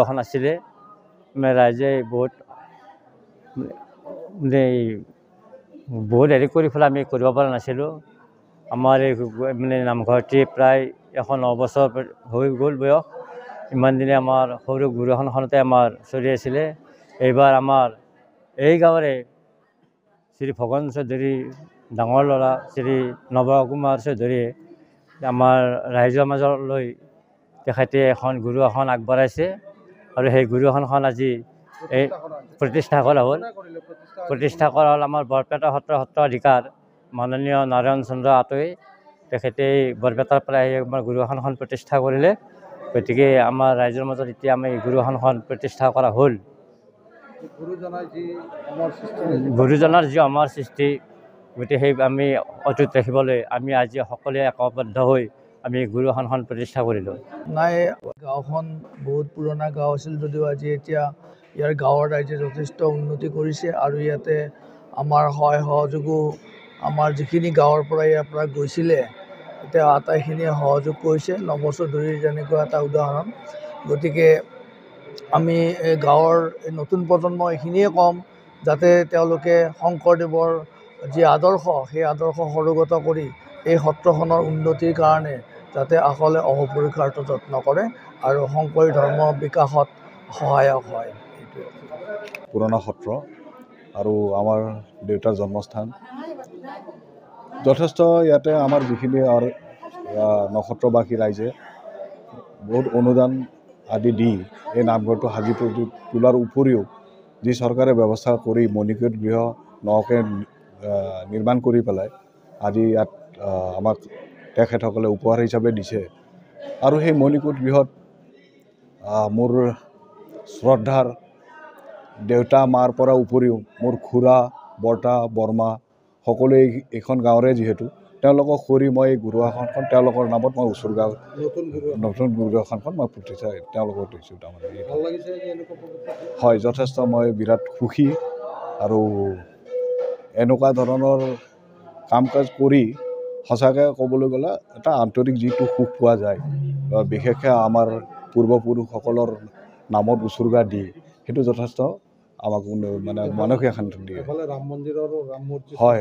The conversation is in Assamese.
এখন আছিলে ৰাইজে বহুত বহুত হেৰি কৰি পেলাই আমি কৰিব পৰা নাছিলোঁ। আমাৰ এই নামঘৰটি প্ৰায় 109 বছৰ হৈ গ'ল বয়স। ইমান দিনে আমাৰ সৰু গুৰুসনখনতে আমাৰ চলি আছিলে। এইবাৰ আমাৰ এই গাঁৱৰে শ্ৰী ভগৱান চৌধুৰী ডাঙৰ ল'ৰা শ্ৰী নৱকুমাৰ চৌধুৰীয়ে আমাৰ ৰাইজৰ মাজলৈ তেখেতে এখন গুৰু আসন আগবঢ়াইছে আৰু সেই গুৰু আসনখন আজি এই প্ৰতিষ্ঠা কৰা হ'ল। প্ৰতিষ্ঠা কৰা হ'ল আমাৰ বৰপেটা সত্ৰাধিকাৰ মাননীয় নাৰায়ণ চন্দ্ৰ আতই। তেখেতে বৰপেটাৰ পৰা আমাৰ গুৰু আসনখন প্ৰতিষ্ঠা কৰিলে। গতিকে আমাৰ ৰাইজৰ মাজত এতিয়া আমি গুৰু আসনখন প্ৰতিষ্ঠা কৰা হ'ল। গুৰুজনাৰ যি অমৰ সৃষ্টি, গতিকে সেই আমি অটুট ৰাখিবলৈ আমি আজি সকলোৱে একবদ্ধ হৈ আমি গুৰু আসনখন প্ৰতিষ্ঠা কৰিলোঁ। নাই, গাঁওখন বহুত পুৰণা গাঁও আছিল যদিও আজি এতিয়া ইয়াৰ গাঁৱৰ ৰাইজে যথেষ্ট উন্নতি কৰিছে আৰু ইয়াতে আমাৰ সহায় সহযোগো আমাৰ যিখিনি গাঁৱৰ পৰা ইয়াৰ পৰা গৈছিলে এতিয়া আটাইখিনিয়ে সহযোগ কৰিছে। নৱ চৌধুৰীৰ যেনেকুৱা এটা উদাহৰণ। গতিকে আমি এই গাঁৱৰ নতুন প্ৰজন্ম এইখিনিয়ে ক'ম যাতে তেওঁলোকে শংকৰদেৱৰ যি আদৰ্শ সেই আদৰ্শ সৰুগত কৰি এই সত্ৰখনৰ উন্নতিৰ কাৰণে যাতে আসলে অহোপুৰুষাৰ্থ যত্ন কৰে আৰু শংকৰী ধৰ্ম বিকাশত সহায়ক হয়। এইটোৱে পুৰণা সত্ৰ আৰু আমাৰ দেউতাৰ জন্মস্থান। যথেষ্ট ইয়াতে আমাৰ যিখিনি নক্ষত্ৰবাসী ৰাইজে বহুত অনুদান আদি দি এই নামঘৰটো সাজি তোলাৰ উপৰিও যি চৰকাৰে ব্যৱস্থা কৰি মণিকূট গৃহ নকে নিৰ্মাণ কৰি পেলাই আজি ইয়াত আমাক তেখেতসকলে উপহাৰ হিচাপে দিছে। আৰু সেই মণিকূট গৃহত মোৰ শ্ৰদ্ধাৰ দেউতা মাৰ পৰা উপৰিও মোৰ খুৰা বৰ্তা বৰমা সকলোৱে এইখন গাঁৱৰে যিহেতু তেওঁলোকক কৰি মই এই গুৰু আসনখন তেওঁলোকৰ নামত মই উচৰ্গা নতুন গুৰু আসনখন মই প্ৰতিষ্ঠা তেওঁলোকক দিছোঁ। তাৰমানে হয়, যথেষ্ট মই বিৰাট সুখী আৰু এনেকুৱা ধৰণৰ কাম কাজ কৰি সঁচাকৈ ক'বলৈ গ'লে এটা আন্তৰিক যিটো সুখ পোৱা যায়, বিশেষকৈ আমাৰ পূৰ্বপুৰুষসকলৰ নামত উচৰ্গা দি সেইটো যথেষ্ট আমাক মানসিক শান্তি দিয়ে। হয়।